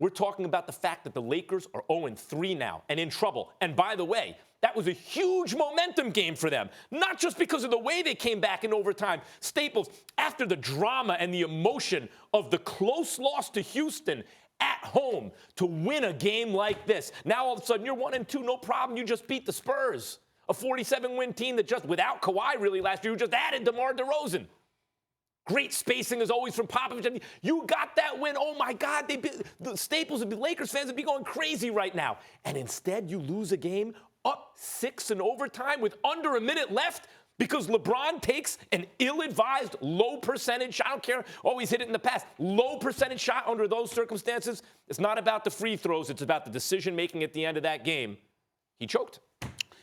We're talking about the fact that the Lakers are 0-3 now and in trouble. And by the way, that was a huge momentum game for them, not just because of the way they came back in overtime. Staples, after the drama and the emotion of the close loss to Houston at home, to win a game like this. Now all of a sudden you're 1-2, no problem. You just beat the Spurs, a 47-win team that just, without Kawhi really last year, who just added DeMar DeRozan. Great spacing as always from Popovich. You got that win. Oh, my God. The Staples of the Lakers fans would be going crazy right now. And instead, you lose a game up 6 in overtime with under a minute left because LeBron takes an ill-advised, low-percentage shot. I don't care. Always hit it in the past. Low-percentage shot under those circumstances. It's not about the free throws. It's about the decision-making at the end of that game. He choked.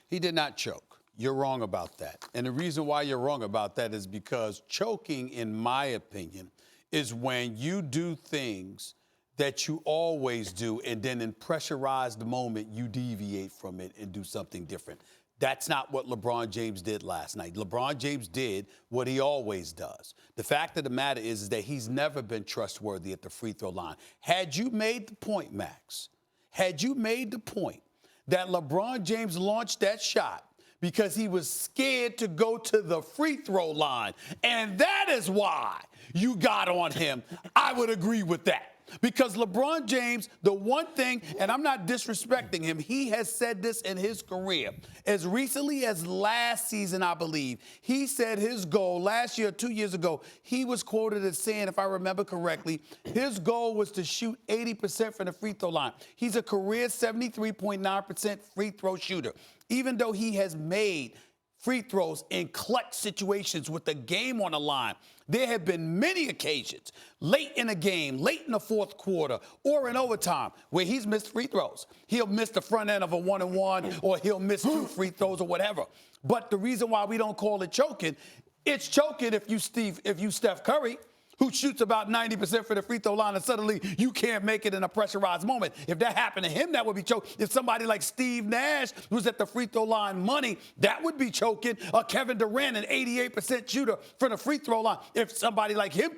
He did not choke. You're wrong about that. And the reason why you're wrong about that is because choking, in my opinion, is when you do things that you always do, and then in pressurized moment, you deviate from it and do something different. That's not what LeBron James did last night. LeBron James did what he always does. The fact of the matter is that he's never been trustworthy at the free throw line. Had you made the point, Max, had you made the point that LeBron James launched that shot because he was scared to go to the free throw line, and that is why you got on him, I would agree with that. Because LeBron James, the one thing, and I'm not disrespecting him, he has said this in his career. As recently as last season, I believe, he said his goal last year, 2 years ago, he was quoted as saying, if I remember correctly, his goal was to shoot 80% from the free throw line. He's a career 73.9% free throw shooter. Even though he has made free throws in clutch situations with the game on the line, there have been many occasions late in a game, late in the fourth quarter, or in overtime where he's missed free throws. He'll miss the front end of a 1-and-1, or he'll miss 2 free throws or whatever. But the reason why we don't call it choking, it's choking if you Steph Curry, who shoots about 90% for the free throw line, and suddenly you can't make it in a pressurized moment. If that happened to him, that would be choking. If somebody like Steve Nash was at the free throw line money, that would be choking. Or Kevin Durant, an 88% shooter for the free throw line. If somebody like him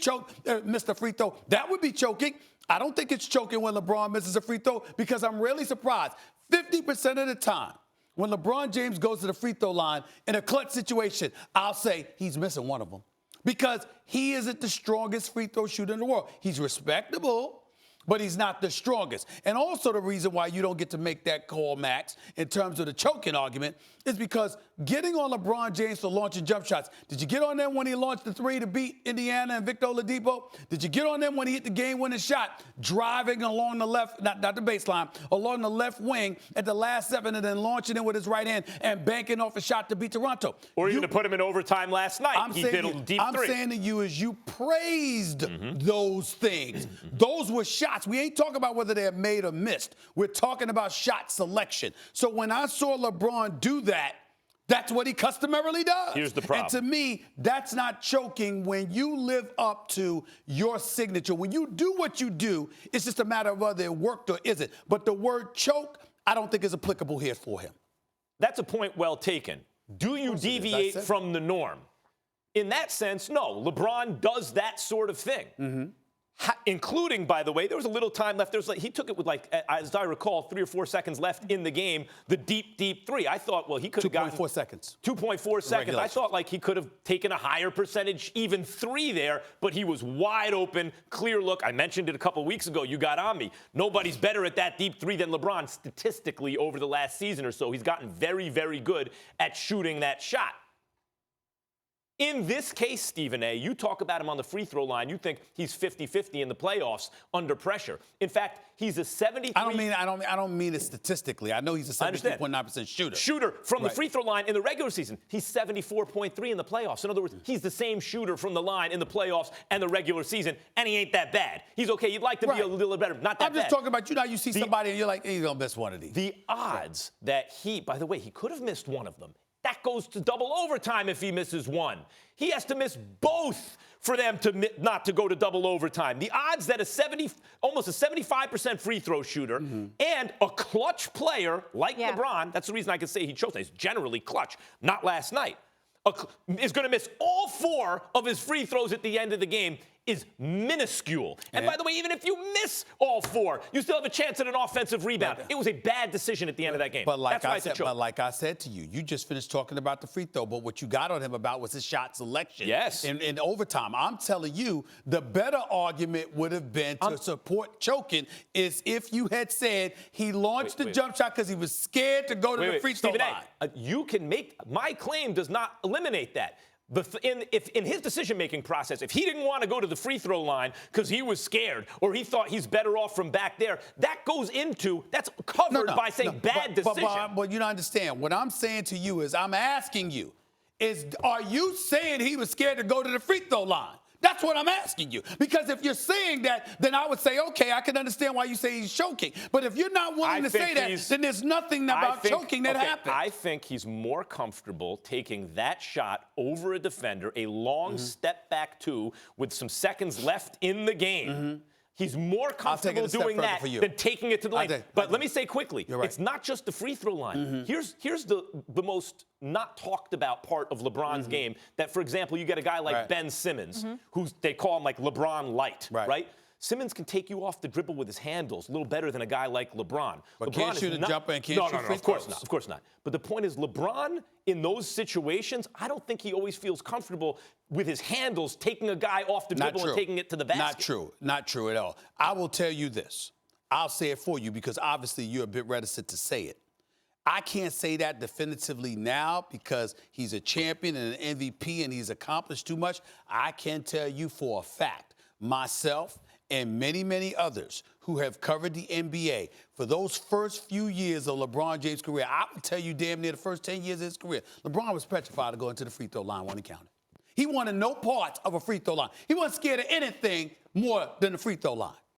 missed a free throw, that would be choking. I don't think it's choking when LeBron misses a free throw because I'm really surprised. 50% of the time, when LeBron James goes to the free throw line in a clutch situation, I'll say he's missing one of them. Because he isn't the strongest free throw shooter in the world. He's respectable, but he's not the strongest. And also the reason why you don't get to make that call, Max, in terms of the choking argument, is because getting on LeBron James for launching jump shots. Did you get on them when he launched the 3 to beat Indiana and Victor Oladipo? Did you get on them when he hit the game-winning shot, driving along the left, not the baseline, along the left wing at the last 7 and then launching it with his right hand and banking off a shot to beat Toronto? Or even to put him in overtime last night. He did a deep 3. I'm saying to you is you praised those things. Those were shots. We ain't talking about whether they're made or missed. We're talking about shot selection. So when I saw LeBron do that, that's what he customarily does. Here's the problem. And to me, that's not choking when you live up to your signature. When you do what you do, it's just a matter of whether it worked or isn't. But the word choke, I don't think is applicable here for him. That's a point well taken. Do you deviate from the norm? In that sense, no. LeBron does that sort of thing. Including, by the way, there was a little time left. He took it with, as I recall, 3 or 4 seconds left in the game, the deep, deep 3. I thought, well, he could have gotten 2.4 seconds. 2.4 seconds. I thought he could have taken a higher percentage, even 3 there, but he was wide open, clear look. I mentioned it a couple weeks ago. You got on me. Nobody's better at that deep 3 than LeBron statistically over the last season or so. He's gotten very, very good at shooting that shot. In this case, Stephen A., you talk about him on the free throw line. You think he's 50-50 in the playoffs under pressure. In fact, he's a 73. I don't mean it statistically. I know he's a 72.9% shooter. Shooter from the free throw line in the regular season. He's 74.3 in the playoffs. In other words, he's the same shooter from the line in the playoffs and the regular season, and he ain't that bad. He's okay. You'd like to be a little better. Not that bad. I'm just talking about, you see somebody and you're like, hey, he's going to miss one of these. The odds that by the way, he could have missed one of them. That goes to double overtime if he misses one. He has to miss both for them to not to go to double overtime. The odds that almost a 75% free throw shooter and a clutch player like LeBron, that's the reason I can say he chose. He's generally clutch, not last night, is going to miss all 4 of his free throws at the end of the game is minuscule. And by the way, even if you miss all 4, you still have a chance at an offensive rebound. It was a bad decision at the end of that game. But like That's I said to you, you just finished talking about the free throw, but what you got on him about was his shot selection. Yes. In overtime. I'm telling you, the better argument would have been to support choking is if you had said he launched the jump shot because he was scared to go to the free throw line. You can make my claim does not eliminate that. If in his decision-making process, if he didn't want to go to the free throw line because he was scared or he thought he's better off from back there, that's covered by saying bad decision. But you don't understand. What I'm saying to you is I'm asking you, are you saying he was scared to go to the free throw line? That's what I'm asking you. Because if you're saying that, then I would say, okay, I can understand why you say he's choking. But if you're not willing to say that, then there's nothing about choking that happened. I think he's more comfortable taking that shot over a defender, a long step back 2 with some seconds left in the game. He's more comfortable doing that than taking it to the line. But let me say quickly, it's not just the free throw line. Here's the most not talked about part of LeBron's game that, for example, you get a guy like Ben Simmons, who they call him like LeBron Light, right? Simmons can take you off the dribble with his handles a little better than a guy like LeBron. But LeBron can't shoot a jumper and can't shoot free throws. Of course not. But the point is, LeBron, in those situations, I don't think he always feels comfortable with his handles taking a guy off the dribble and taking it to the basket. Not true. Not true at all. I will tell you this. I'll say it for you because obviously you're a bit reticent to say it. I can't say that definitively now because he's a champion and an MVP and he's accomplished too much. I can tell you for a fact, myself and many, many others who have covered the NBA, for those first few years of LeBron James' career, I would tell you damn near the first 10 years of his career, LeBron was petrified to go into the free throw line when he counted. He wanted no part of a free throw line. He wasn't scared of anything more than the free throw line.